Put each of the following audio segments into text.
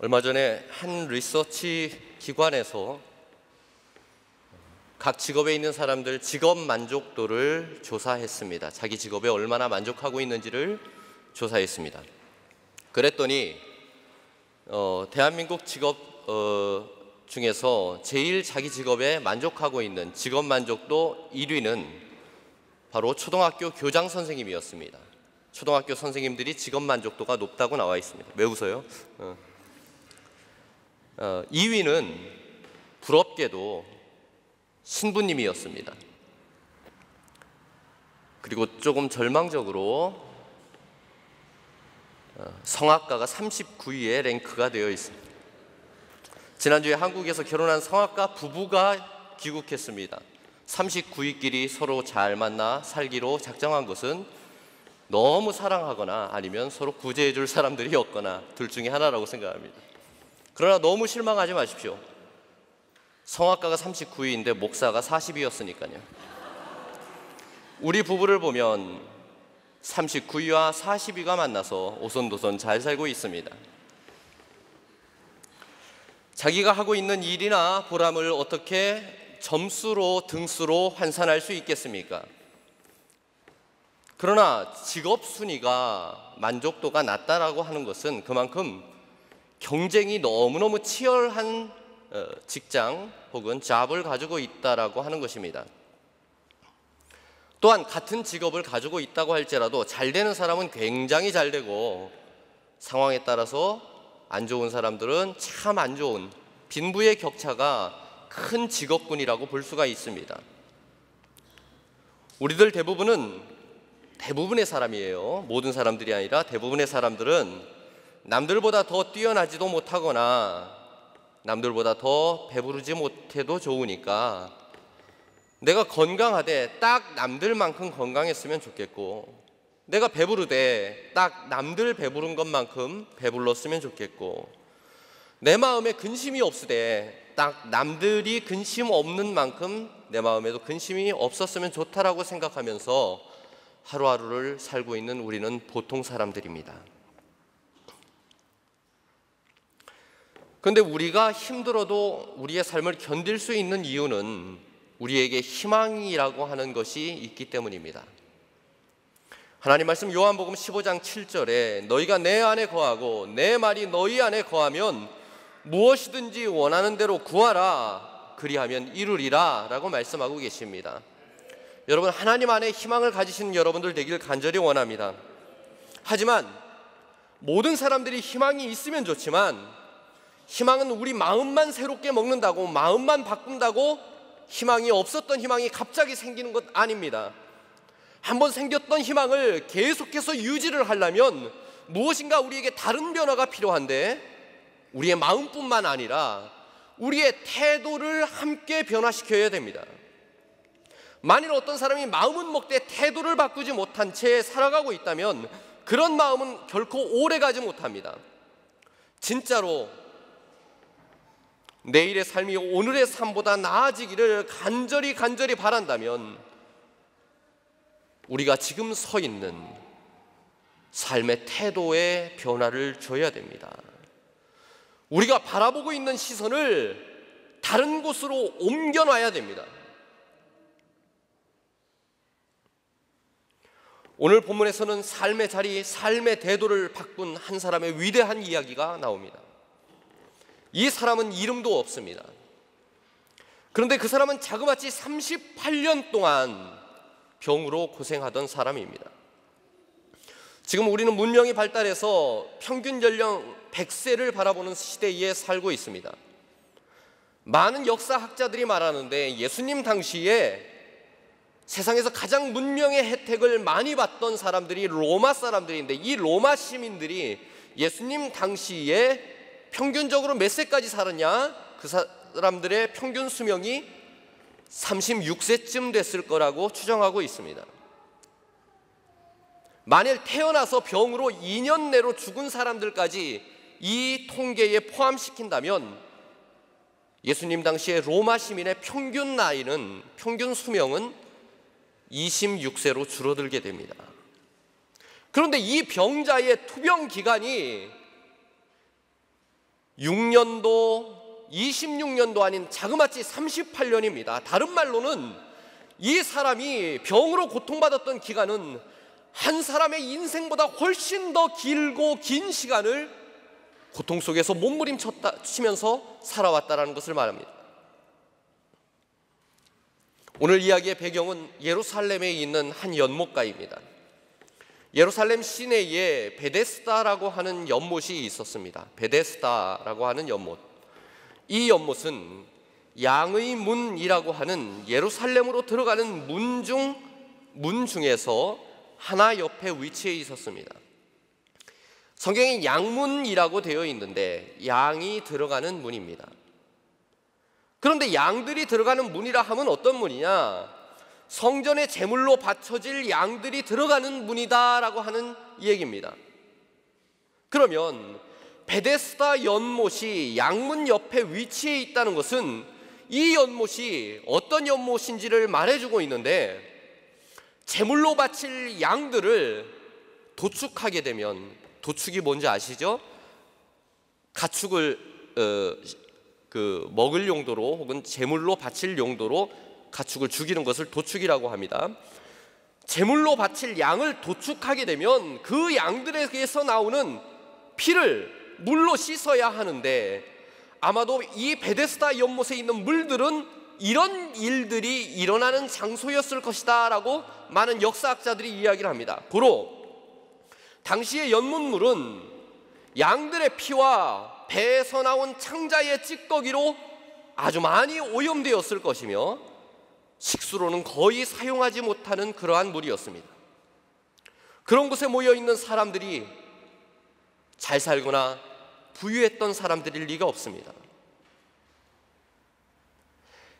얼마 전에 한 리서치 기관에서 각 직업에 있는 사람들 직업 만족도를 조사했습니다. 자기 직업에 얼마나 만족하고 있는지를 조사했습니다. 그랬더니 대한민국 직업 중에서 제일 자기 직업에 만족하고 있는 직업 만족도 1위는 바로 초등학교 교장 선생님이었습니다. 초등학교 선생님들이 직업 만족도가 높다고 나와 있습니다. 왜 웃어요? 2위는 부럽게도 신부님이었습니다. 그리고 조금 절망적으로 성악가가 39위에 랭크가 되어 있습니다. 지난주에 한국에서 결혼한 성악가 부부가 귀국했습니다. 39위끼리 서로 잘 만나 살기로 작정한 것은 너무 사랑하거나 아니면 서로 구제해 줄 사람들이 없거나 둘 중에 하나라고 생각합니다. 그러나 너무 실망하지 마십시오. 성악가가 39위인데 목사가 40위였으니까요. 우리 부부를 보면 39위와 40위가 만나서 오손도손 잘 살고 있습니다. 자기가 하고 있는 일이나 보람을 어떻게 점수로 등수로 환산할 수 있겠습니까? 그러나 직업 순위가 만족도가 낮다라고 하는 것은 그만큼 경쟁이 너무너무 치열한 직장 혹은 잡을 가지고 있다라고 하는 것입니다. 또한 같은 직업을 가지고 있다고 할지라도 잘 되는 사람은 굉장히 잘 되고 상황에 따라서 안 좋은 사람들은 참 안 좋은 빈부의 격차가 큰 직업군이라고 볼 수가 있습니다. 우리들 대부분의 사람이에요. 모든 사람들이 아니라 대부분의 사람들은 남들보다 더 뛰어나지도 못하거나 남들보다 더 배부르지 못해도 좋으니까 내가 건강하되 딱 남들만큼 건강했으면 좋겠고, 내가 배부르되 딱 남들 배부른 것만큼 배불렀으면 좋겠고, 내 마음에 근심이 없으되 딱 남들이 근심 없는 만큼 내 마음에도 근심이 없었으면 좋다라고 생각하면서 하루하루를 살고 있는 우리는 보통 사람들입니다. 그런데 우리가 힘들어도 우리의 삶을 견딜 수 있는 이유는 우리에게 희망이라고 하는 것이 있기 때문입니다. 하나님 말씀 요한복음 15장 7절에 너희가 내 안에 거하고 내 말이 너희 안에 거하면 무엇이든지 원하는 대로 구하라 그리하면 이루리라 라고 말씀하고 계십니다. 여러분, 하나님 안에 희망을 가지시는 여러분들 되길 간절히 원합니다. 하지만 모든 사람들이 희망이 있으면 좋지만 희망은 우리 마음만 새롭게 먹는다고, 마음만 바꾼다고 희망이 없었던 희망이 갑자기 생기는 것 아닙니다. 한번 생겼던 희망을 계속해서 유지를 하려면 무엇인가 우리에게 다른 변화가 필요한데, 우리의 마음뿐만 아니라 우리의 태도를 함께 변화시켜야 됩니다. 만일 어떤 사람이 마음은 먹되 태도를 바꾸지 못한 채 살아가고 있다면 그런 마음은 결코 오래 가지 못합니다. 진짜로 내일의 삶이 오늘의 삶보다 나아지기를 간절히 바란다면 우리가 지금 서 있는 삶의 태도에 변화를 줘야 됩니다. 우리가 바라보고 있는 시선을 다른 곳으로 옮겨놔야 됩니다. 오늘 본문에서는 삶의 자리, 삶의 태도를 바꾼 한 사람의 위대한 이야기가 나옵니다. 이 사람은 이름도 없습니다. 그런데 그 사람은 자그마치 38년 동안 병으로 고생하던 사람입니다. 지금 우리는 문명이 발달해서 평균 연령 100세를 바라보는 시대에 살고 있습니다. 많은 역사학자들이 말하는데 예수님 당시에 세상에서 가장 문명의 혜택을 많이 받던 사람들이 로마 사람들인데, 이 로마 시민들이 예수님 당시에 평균적으로 몇 세까지 살았냐? 그 사람들의 평균 수명이 36세쯤 됐을 거라고 추정하고 있습니다. 만일 태어나서 병으로 2년 내로 죽은 사람들까지 이 통계에 포함시킨다면 예수님 당시에 로마 시민의 평균 나이는, 평균 수명은 26세로 줄어들게 됩니다. 그런데 이 병자의 투병 기간이 6년도, 26년도 아닌 자그마치 38년입니다. 다른 말로는 이 사람이 병으로 고통받았던 기간은 한 사람의 인생보다 훨씬 더 길고 긴 시간을 고통 속에서 몸부림치면서 살아왔다는 것을 말합니다. 오늘 이야기의 배경은 예루살렘에 있는 한 연못가입니다. 예루살렘 시내에 베데스다라고 하는 연못이 있었습니다. 베데스다라고 하는 연못. 이 연못은 양의 문이라고 하는 예루살렘으로 들어가는 문 중에서 하나 옆에 위치해 있었습니다. 성경에 양문이라고 되어 있는데 양이 들어가는 문입니다. 그런데 양들이 들어가는 문이라 하면 어떤 문이냐? 성전의 제물로 바쳐질 양들이 들어가는 문이다라고 하는 얘기입니다. 그러면 베데스다 연못이 양문 옆에 위치해 있다는 것은 이 연못이 어떤 연못인지를 말해주고 있는데, 제물로 바칠 양들을 도축하게 되면, 도축이 뭔지 아시죠? 가축을 먹을 용도로 혹은 제물로 바칠 용도로 가축을 죽이는 것을 도축이라고 합니다. 제물로 바칠 양을 도축하게 되면 그 양들에게서 나오는 피를 물로 씻어야 하는데, 아마도 이 베데스다 연못에 있는 물들은 이런 일들이 일어나는 장소였을 것이다 라고 많은 역사학자들이 이야기를 합니다. 고로 당시의 연못물은 양들의 피와 배에서 나온 창자의 찌꺼기로 아주 많이 오염되었을 것이며 식수로는 거의 사용하지 못하는 그러한 물이었습니다. 그런 곳에 모여있는 사람들이 잘 살거나 부유했던 사람들일 리가 없습니다.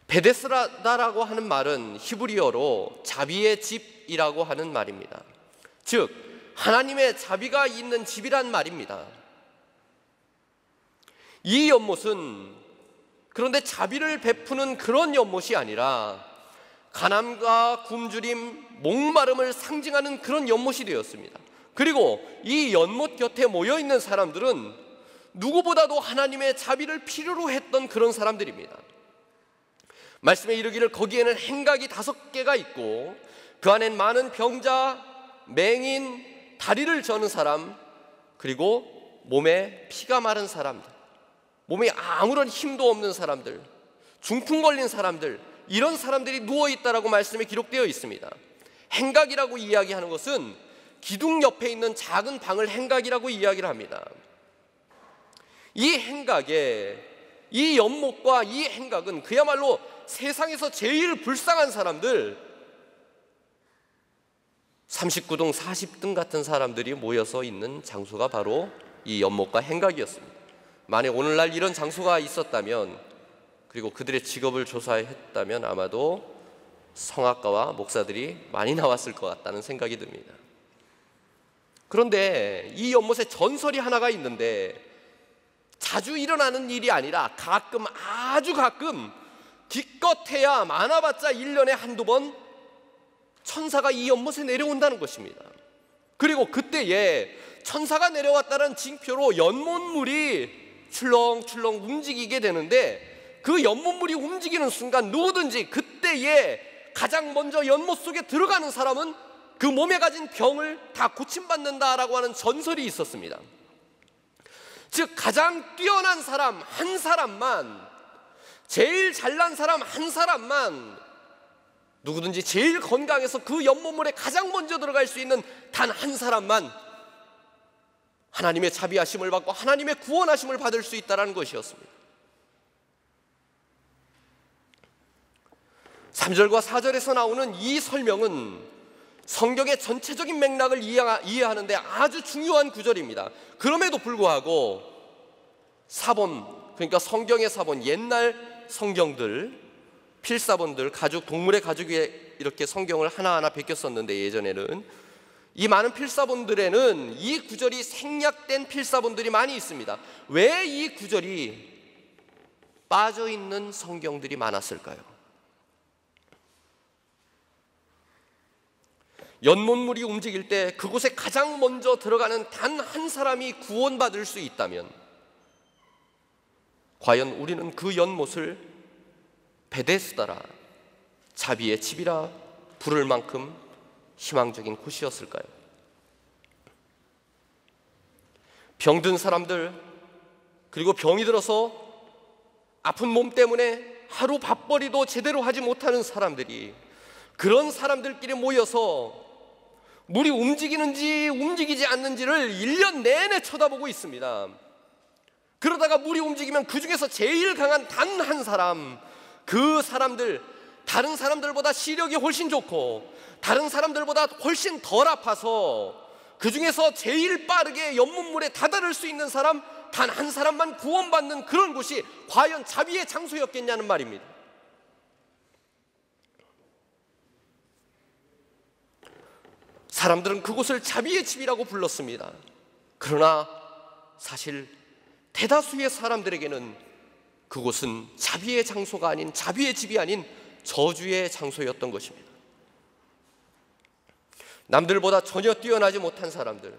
베데스다라고 하는 말은 히브리어로 자비의 집이라고 하는 말입니다. 즉 하나님의 자비가 있는 집이란 말입니다. 이 연못은 그런데 자비를 베푸는 그런 연못이 아니라 가난과 굶주림, 목마름을 상징하는 그런 연못이 되었습니다. 그리고 이 연못 곁에 모여있는 사람들은 누구보다도 하나님의 자비를 필요로 했던 그런 사람들입니다. 말씀에 이르기를 거기에는 행각이 5개가 있고 그 안엔 많은 병자, 맹인, 다리를 저는 사람, 그리고 몸에 피가 마른 사람들, 몸에 아무런 힘도 없는 사람들, 중풍 걸린 사람들, 이런 사람들이 누워있다라고 말씀에 기록되어 있습니다. 행각이라고 이야기하는 것은 기둥 옆에 있는 작은 방을 행각이라고 이야기를 합니다. 이 행각에, 이 연못과 이 행각은 그야말로 세상에서 제일 불쌍한 사람들, 39등, 40등 같은 사람들이 모여서 있는 장소가 바로 이 연못과 행각이었습니다. 만약 오늘날 이런 장소가 있었다면, 그리고 그들의 직업을 조사했다면 아마도 성악가와 목사들이 많이 나왔을 것 같다는 생각이 듭니다. 그런데 이 연못에 전설이 하나가 있는데, 자주 일어나는 일이 아니라 가끔, 아주 가끔, 기껏해야 많아봤자 1년에 한두 번 천사가 이 연못에 내려온다는 것입니다. 그리고 그때에 천사가 내려왔다는 징표로 연못물이 출렁출렁 움직이게 되는데, 그 연못물이 움직이는 순간 누구든지 그때에 가장 먼저 연못 속에 들어가는 사람은 그 몸에 가진 병을 다 고침받는다라고 하는 전설이 있었습니다. 즉 가장 뛰어난 사람 한 사람만, 제일 잘난 사람 한 사람만, 누구든지 제일 건강해서 그 연못물에 가장 먼저 들어갈 수 있는 단 한 사람만 하나님의 자비하심을 받고 하나님의 구원하심을 받을 수 있다는 것이었습니다. 3절과 4절에서 나오는 이 설명은 성경의 전체적인 맥락을 이해하는데 아주 중요한 구절입니다. 그럼에도 불구하고 사본, 그러니까 성경의 사본, 옛날 성경들, 필사본들, 가죽, 동물의 가죽에 이렇게 성경을 하나하나 베꼈었는데, 예전에는 이 많은 필사본들에는 이 구절이 생략된 필사본들이 많이 있습니다. 왜 이 구절이 빠져있는 성경들이 많았을까요? 연못물이 움직일 때 그곳에 가장 먼저 들어가는 단 한 사람이 구원받을 수 있다면, 과연 우리는 그 연못을 베데스다라, 자비의 집이라 부를 만큼 희망적인 곳이었을까요? 병든 사람들, 그리고 병이 들어서 아픈 몸 때문에 하루 밥벌이도 제대로 하지 못하는 사람들이, 그런 사람들끼리 모여서 물이 움직이는지 움직이지 않는지를 1년 내내 쳐다보고 있습니다. 그러다가 물이 움직이면 그 중에서 제일 강한 단 한 사람, 그 사람들, 다른 사람들보다 시력이 훨씬 좋고 다른 사람들보다 훨씬 덜 아파서 그 중에서 제일 빠르게 연못물에 다다를 수 있는 사람, 단 한 사람만 구원받는 그런 곳이 과연 자비의 장소였겠냐는 말입니다. 사람들은 그곳을 자비의 집이라고 불렀습니다. 그러나 사실 대다수의 사람들에게는 그곳은 자비의 장소가 아닌, 자비의 집이 아닌 저주의 장소였던 것입니다. 남들보다 전혀 뛰어나지 못한 사람들,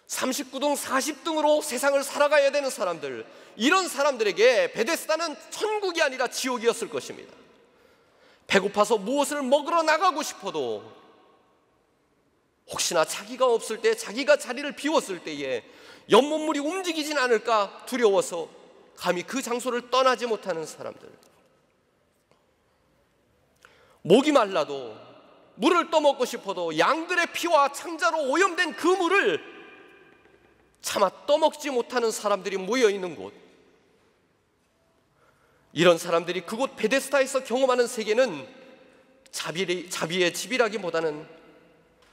39등 40등으로 세상을 살아가야 되는 사람들, 이런 사람들에게 베데스다는 천국이 아니라 지옥이었을 것입니다. 배고파서 무엇을 먹으러 나가고 싶어도 혹시나 자기가 없을 때, 자기가 자리를 비웠을 때에 연못물이 움직이진 않을까 두려워서 감히 그 장소를 떠나지 못하는 사람들, 목이 말라도 물을 떠먹고 싶어도 양들의 피와 창자로 오염된 그 물을 차마 떠먹지 못하는 사람들이 모여있는 곳, 이런 사람들이 그곳 베데스다에서 경험하는 세계는 자비의 집이라기보다는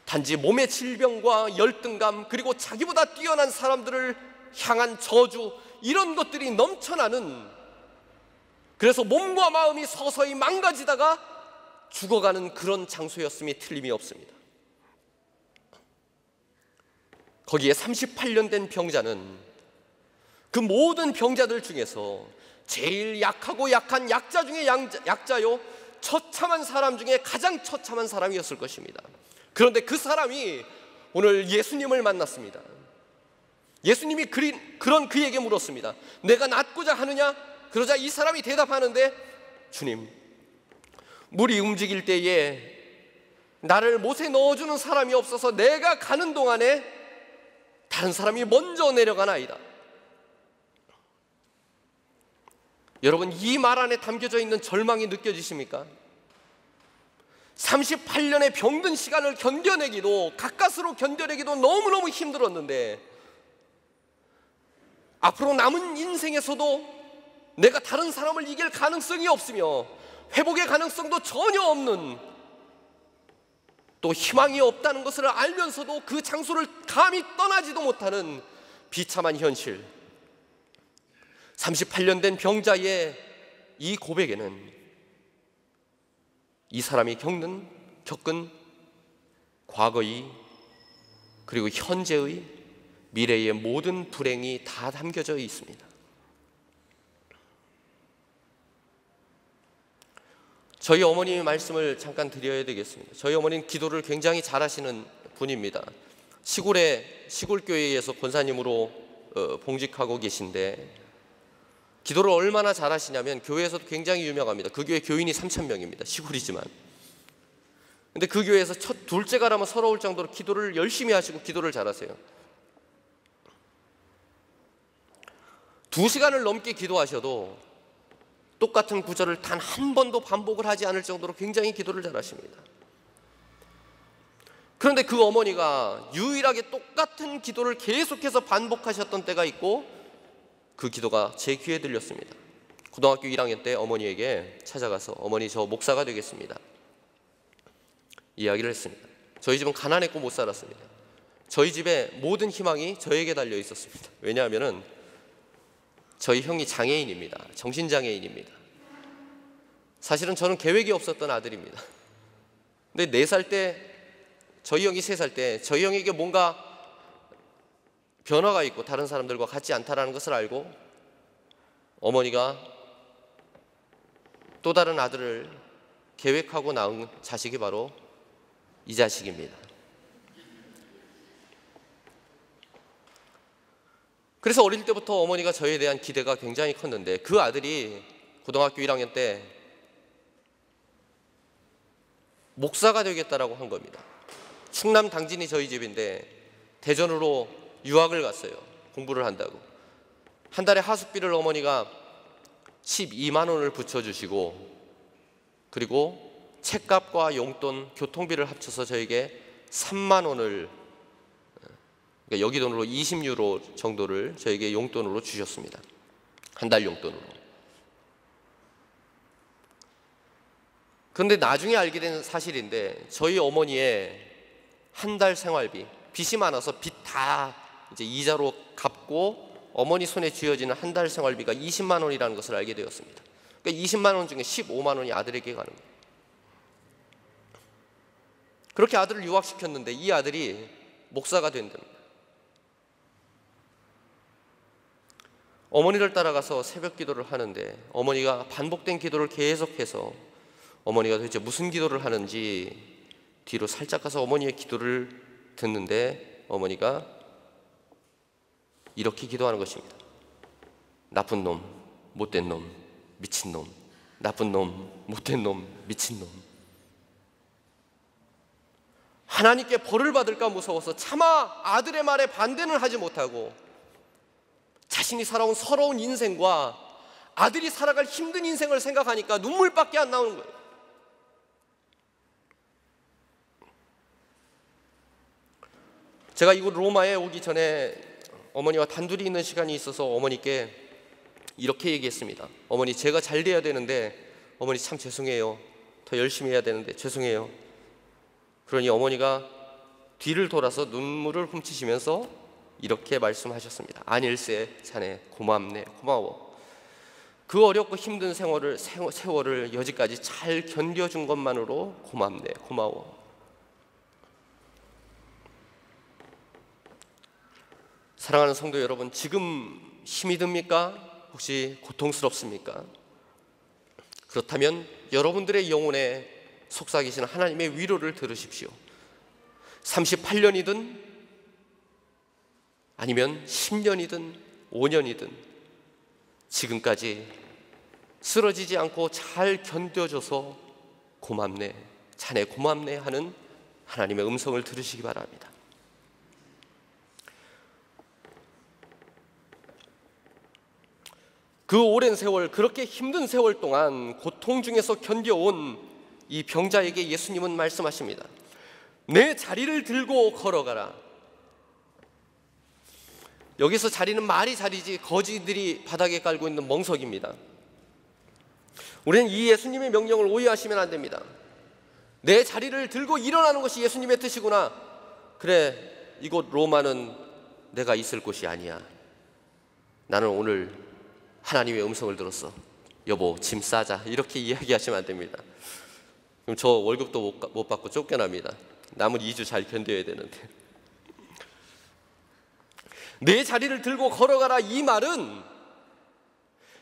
단지 몸의 질병과 열등감, 그리고 자기보다 뛰어난 사람들을 향한 저주, 이런 것들이 넘쳐나는, 그래서 몸과 마음이 서서히 망가지다가 죽어가는 그런 장소였음이 틀림이 없습니다. 거기에 38년 된 병자는 그 모든 병자들 중에서 제일 약하고 약한 약자 중에 약자요, 처참한 사람 중에 가장 처참한 사람이었을 것입니다. 그런데 그 사람이 오늘 예수님을 만났습니다. 예수님이 그런 그에게 물었습니다. 내가 낫고자 하느냐? 그러자 이 사람이 대답하는데, 주님, 물이 움직일 때에 나를 못에 넣어주는 사람이 없어서 내가 가는 동안에 다른 사람이 먼저 내려가나이다. 여러분, 이 말 안에 담겨져 있는 절망이 느껴지십니까? 38년의 병든 시간을 견뎌내기도, 가까스로 견뎌내기도 너무너무 힘들었는데, 앞으로 남은 인생에서도 내가 다른 사람을 이길 가능성이 없으며 회복의 가능성도 전혀 없는, 또 희망이 없다는 것을 알면서도 그 장소를 감히 떠나지도 못하는 비참한 현실, 38년 된 병자의 이 고백에는 이 사람이 겪은 과거의, 그리고 현재의, 미래의 모든 불행이 다 담겨져 있습니다. 저희 어머님의 말씀을 잠깐 드려야 되겠습니다. 저희 어머니는 기도를 굉장히 잘하시는 분입니다. 시골 교회에서 권사님으로 봉직하고 계신데, 기도를 얼마나 잘하시냐면 교회에서도 굉장히 유명합니다. 그 교회 교인이 3,000명입니다. 시골이지만. 근데 그 교회에서 둘째가라면 서러울 정도로 기도를 열심히 하시고 기도를 잘하세요. 2시간을 넘게 기도하셔도 똑같은 구절을 단 한 번도 반복을 하지 않을 정도로 굉장히 기도를 잘하십니다. 그런데 그 어머니가 유일하게 똑같은 기도를 계속해서 반복하셨던 때가 있고, 그 기도가 제 귀에 들렸습니다. 고등학교 1학년 때 어머니에게 찾아가서, 어머니, 저 목사가 되겠습니다, 이야기를 했습니다. 저희 집은 가난했고 못 살았습니다. 저희 집의 모든 희망이 저에게 달려 있었습니다. 왜냐하면 저희 형이 장애인입니다. 정신장애인입니다. 사실은 저는 계획이 없었던 아들입니다. 근데 4살 때, 저희 형이 3살 때 저희 형에게 뭔가 변화가 있고 다른 사람들과 같지 않다는 것을 알고 어머니가 또 다른 아들을 계획하고 낳은 자식이 바로 이 자식입니다. 그래서 어릴 때부터 어머니가 저에 대한 기대가 굉장히 컸는데 그 아들이 고등학교 1학년 때 목사가 되겠다라고 한 겁니다. 충남 당진이 저희 집인데 대전으로 유학을 갔어요. 공부를 한다고. 한 달에 하숙비를 어머니가 12만 원을 붙여주시고, 그리고 책값과 용돈, 교통비를 합쳐서 저에게 3만 원을, 그러니까 여기 돈으로 20유로 정도를 저에게 용돈으로 주셨습니다. 한 달 용돈으로. 그런데 나중에 알게 된 사실인데 저희 어머니의 한 달 생활비, 빚이 많아서 빚 다 이제 이자로 갚고 어머니 손에 쥐어지는 한 달 생활비가 20만 원이라는 것을 알게 되었습니다. 그러니까 20만 원 중에 15만 원이 아들에게 가는 거예요. 그렇게 아들을 유학시켰는데 이 아들이 목사가 된답니다. 어머니를 따라가서 새벽 기도를 하는데 어머니가 반복된 기도를 계속해서 어머니가 도대체 무슨 기도를 하는지 뒤로 살짝 가서 어머니의 기도를 듣는데 어머니가 이렇게 기도하는 것입니다. 나쁜 놈, 못된 놈, 미친 놈, 나쁜 놈, 못된 놈, 미친 놈. 하나님께 벌을 받을까 무서워서 차마 아들의 말에 반대는 하지 못하고 자신이 살아온 서러운 인생과 아들이 살아갈 힘든 인생을 생각하니까 눈물밖에 안 나오는 거예요. 제가 이곳 로마에 오기 전에 어머니와 단둘이 있는 시간이 있어서 어머니께 이렇게 얘기했습니다. 어머니, 제가 잘 돼야 되는데 어머니 참 죄송해요. 더 열심히 해야 되는데 죄송해요. 그러니 어머니가 뒤를 돌아서 눈물을 훔치시면서 이렇게 말씀하셨습니다. 아닐세, 자네 고맙네, 고마워. 그 어렵고 힘든 세월을 여지까지 잘 견뎌준 것만으로 고맙네, 고마워. 사랑하는 성도 여러분, 지금 힘이 듭니까? 혹시 고통스럽습니까? 그렇다면 여러분들의 영혼에 속삭이시는 하나님의 위로를 들으십시오. 38년이든 아니면 10년이든 5년이든 지금까지 쓰러지지 않고 잘 견뎌줘서 고맙네, 자네 고맙네 하는 하나님의 음성을 들으시기 바랍니다. 그 오랜 세월, 그렇게 힘든 세월 동안 고통 중에서 견뎌온 이 병자에게 예수님은 말씀하십니다. 내 자리를 들고 걸어가라. 여기서 자리는 말이 자리지 거지들이 바닥에 깔고 있는 멍석입니다. 우리는 이 예수님의 명령을 오해하시면 안 됩니다. 내 자리를 들고 일어나는 것이 예수님의 뜻이구나. 그래, 이곳 로마는 내가 있을 곳이 아니야. 나는 오늘 하나님의 음성을 들었어. 여보, 짐 싸자. 이렇게 이야기하시면 안 됩니다. 그럼 저 월급도 못 받고 쫓겨납니다. 남은 2주 잘 견뎌야 되는데. 내 자리를 들고 걸어가라, 이 말은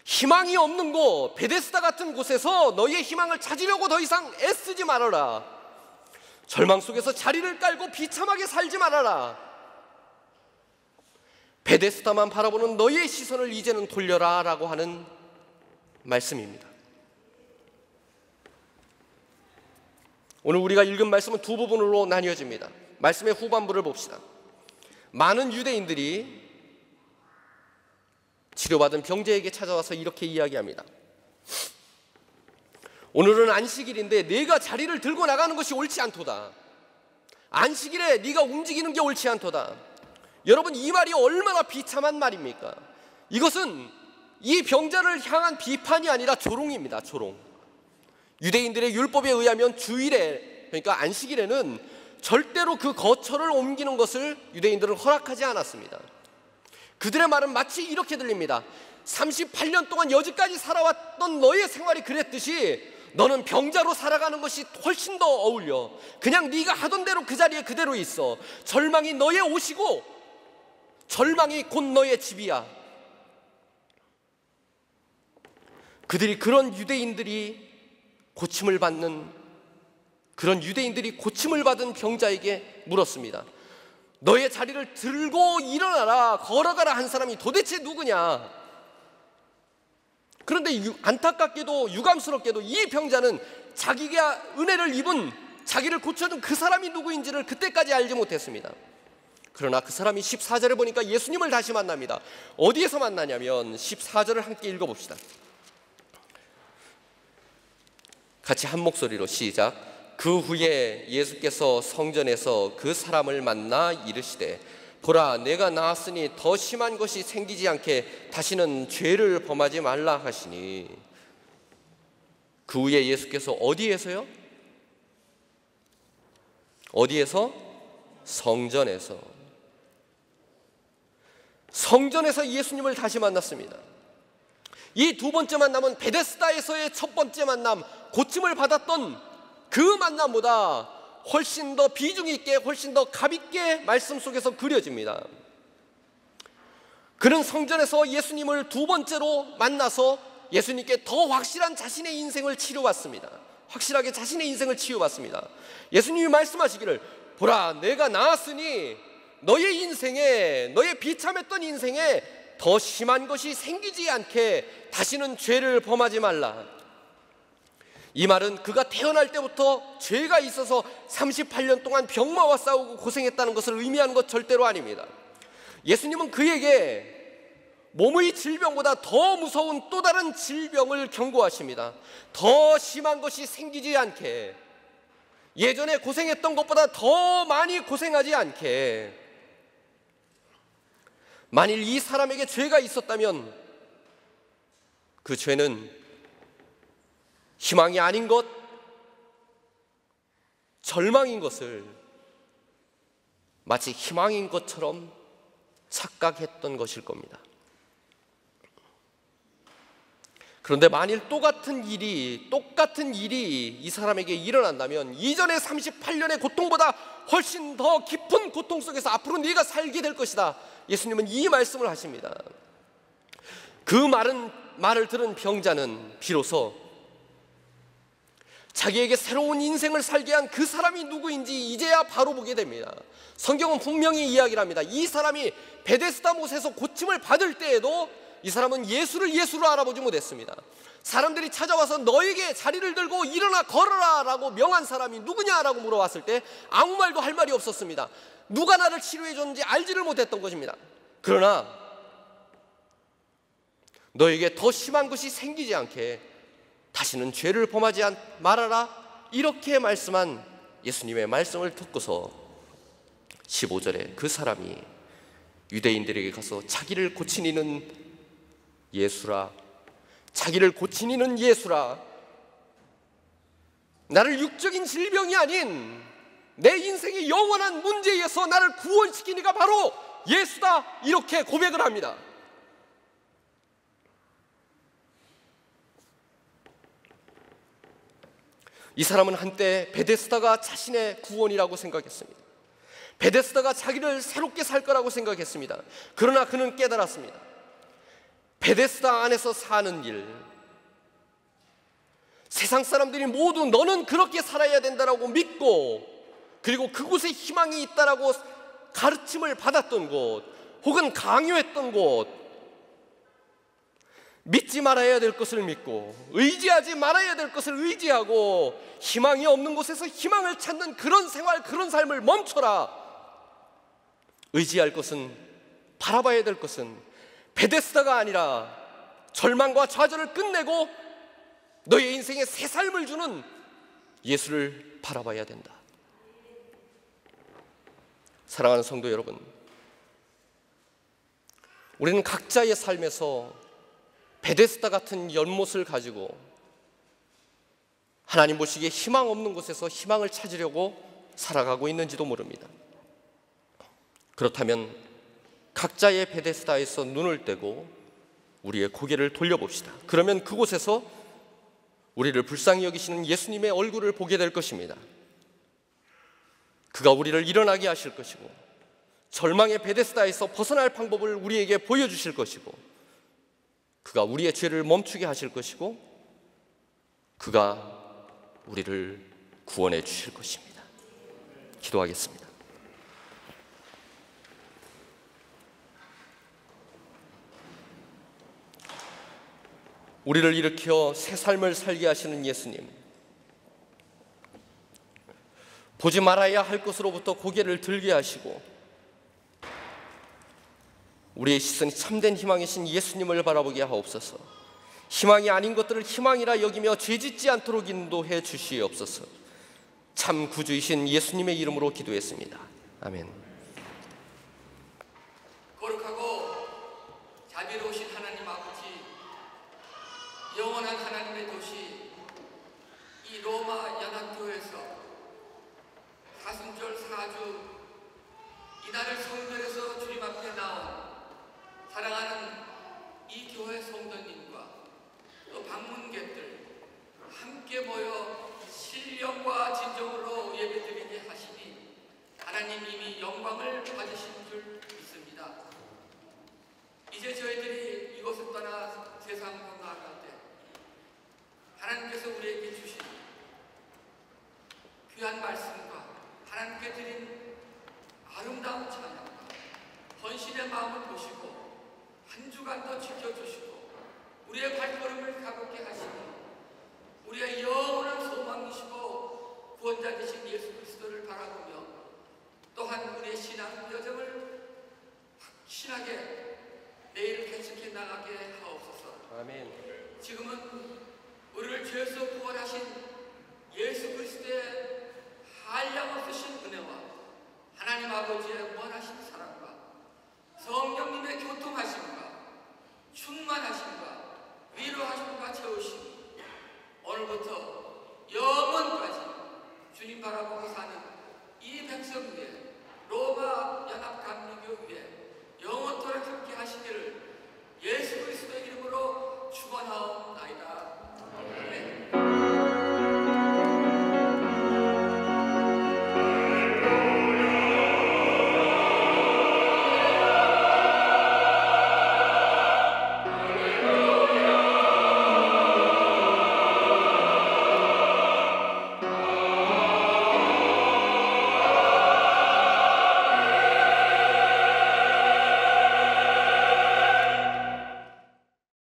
희망이 없는 곳, 베데스다 같은 곳에서 너희의 희망을 찾으려고 더 이상 애쓰지 말아라. 절망 속에서 자리를 깔고 비참하게 살지 말아라. 베데스다만 바라보는 너희의 시선을 이제는 돌려라 라고 하는 말씀입니다. 오늘 우리가 읽은 말씀은 두 부분으로 나뉘어집니다. 말씀의 후반부를 봅시다. 많은 유대인들이 치료받은 병자에게 찾아와서 이렇게 이야기합니다. 오늘은 안식일인데 네가 자리를 들고 나가는 것이 옳지 않도다. 안식일에 네가 움직이는 게 옳지 않도다. 여러분, 이 말이 얼마나 비참한 말입니까? 이것은 이 병자를 향한 비판이 아니라 조롱입니다. 조롱. 유대인들의 율법에 의하면 주일에, 그러니까 안식일에는 절대로 그 거처를 옮기는 것을 유대인들은 허락하지 않았습니다. 그들의 말은 마치 이렇게 들립니다. 38년 동안 여지까지 살아왔던 너의 생활이 그랬듯이 너는 병자로 살아가는 것이 훨씬 더 어울려. 그냥 네가 하던 대로 그 자리에 그대로 있어. 절망이 너의 옷이고 절망이 곧 너의 집이야. 그들이 그런 유대인들이 고침을 받은 병자에게 물었습니다. 너의 자리를 들고 일어나라, 걸어가라 한 사람이 도대체 누구냐? 그런데 안타깝게도 유감스럽게도 이 병자는 자기가 은혜를 입은, 자기를 고쳐준 그 사람이 누구인지를 그때까지 알지 못했습니다. 그러나 그 사람이 14절에 보니까 예수님을 다시 만납니다. 어디에서 만나냐면 14절을 함께 읽어봅시다. 같이 한 목소리로 시작. 그 후에 예수께서 성전에서 그 사람을 만나 이르시되 보라, 내가 나았으니 더 심한 것이 생기지 않게 다시는 죄를 범하지 말라 하시니. 그 후에 예수께서 어디에서요? 어디에서? 성전에서. 성전에서 예수님을 다시 만났습니다. 이 두 번째 만남은 베데스다에서의 첫 번째 만남, 고침을 받았던 그 만남보다 훨씬 더 비중 있게, 훨씬 더 값 있게 말씀 속에서 그려집니다. 그는 성전에서 예수님을 두 번째로 만나서 예수님께 더 확실한 자신의 인생을 치료받습니다. 확실하게 자신의 인생을 치유받습니다. 예수님이 말씀하시기를 보라, 내가 나았으니 너의 인생에, 너의 비참했던 인생에 더 심한 것이 생기지 않게 다시는 죄를 범하지 말라. 이 말은 그가 태어날 때부터 죄가 있어서 38년 동안 병마와 싸우고 고생했다는 것을 의미하는 것 절대로 아닙니다. 예수님은 그에게 몸의 질병보다 더 무서운 또 다른 질병을 경고하십니다. 더 심한 것이 생기지 않게, 예전에 고생했던 것보다 더 많이 고생하지 않게. 만일 이 사람에게 죄가 있었다면 그 죄는 희망이 아닌 것, 절망인 것을 마치 희망인 것처럼 착각했던 것일 겁니다. 그런데 만일 똑같은 일이 이 사람에게 일어난다면 이전의 38년의 고통보다 훨씬 더 깊은 고통 속에서 앞으로 네가 살게 될 것이다. 예수님은 이 말씀을 하십니다. 그 말을 들은 병자는 비로소 자기에게 새로운 인생을 살게 한 그 사람이 누구인지 이제야 바로 보게 됩니다. 성경은 분명히 이야기를 합니다. 이 사람이 베데스다 못에서 고침을 받을 때에도 이 사람은 예수를 알아보지 못했습니다. 사람들이 찾아와서 너에게 자리를 들고 일어나 걸어라 라고 명한 사람이 누구냐라고 물어왔을 때 아무 말도 할 말이 없었습니다. 누가 나를 치료해 줬는지 알지를 못했던 것입니다. 그러나 너에게 더 심한 것이 생기지 않게 다시는 죄를 범하지 말아라, 이렇게 말씀한 예수님의 말씀을 듣고서 15절에 그 사람이 유대인들에게 가서 자기를 고친 이는 예수라, 자기를 고친 이는 예수라, 나를 육적인 질병이 아닌 내 인생의 영원한 문제에서 나를 구원시킨 이가 바로 예수다, 이렇게 고백을 합니다. 이 사람은 한때 베데스다가 자신의 구원이라고 생각했습니다. 베데스다가 자기를 새롭게 살 거라고 생각했습니다. 그러나 그는 깨달았습니다. 베데스다 안에서 사는 일, 세상 사람들이 모두 너는 그렇게 살아야 된다라고 믿고, 그리고 그곳에 희망이 있다라고 가르침을 받았던 곳, 혹은 강요했던 곳, 믿지 말아야 될 것을 믿고 의지하지 말아야 될 것을 의지하고 희망이 없는 곳에서 희망을 찾는 그런 생활, 그런 삶을 멈춰라. 의지할 것은, 바라봐야 될 것은 베데스다가 아니라 절망과 좌절을 끝내고 너의 인생에 새 삶을 주는 예수를 바라봐야 된다. 사랑하는 성도 여러분, 우리는 각자의 삶에서 베데스다 같은 연못을 가지고 하나님 보시기에 희망 없는 곳에서 희망을 찾으려고 살아가고 있는지도 모릅니다. 그렇다면 각자의 베데스다에서 눈을 떼고 우리의 고개를 돌려봅시다. 그러면 그곳에서 우리를 불쌍히 여기시는 예수님의 얼굴을 보게 될 것입니다. 그가 우리를 일어나게 하실 것이고 절망의 베데스다에서 벗어날 방법을 우리에게 보여주실 것이고 그가 우리의 죄를 멈추게 하실 것이고 그가 우리를 구원해 주실 것입니다. 기도하겠습니다. 우리를 일으켜 새 삶을 살게 하시는 예수님, 보지 말아야 할 것으로부터 고개를 들게 하시고 우리의 시선이 참된 희망이신 예수님을 바라보게 하옵소서. 희망이 아닌 것들을 희망이라 여기며 죄짓지 않도록 인도해 주시옵소서. 참 구주이신 예수님의 이름으로 기도했습니다. 아멘. 거룩하고 자비로우신 하나님 아버지, 영원한 하나님의 도시 이 로마 연합교회에서 사순절 4주 이날을 성전에서 주님 앞에 나온 사랑하는 이 교회 성도님과 또 방문객들 함께 모여 신령과 진정으로 예배드리게 하시니 하나님 이미 영광을 받으신 줄 믿습니다. 이제 저희들이 이곳을 떠나 세상으로 나아갈 때 하나님께서 우리에게 주신 귀한 말씀과 하나님께 드린 아름다운 찬양과 헌신의 마음을 보시고 한 주간도 지켜주시고 우리의 발걸음을 가볍게 하시니 우리의 영원한 소망이시고 구원자 되신 예수 그리스도를 바라보며 또한 우리의 신앙 여정을 확실하게 내일 개척해 나가게 하옵소서. 아멘. 지금은 우리를 죄에서 구원하신 예수 그리스도의 한량없으신 은혜와 하나님 아버지의 무한하신 사랑과 성령님의 교통하심과 충만하심과 위로하심과 채우심이 오늘부터 영원까지 주님 바라보고 사는 이 백성 위에 로마 연합감리교 위에 영원토록 함께 하시기를 예수 그리스도의 이름으로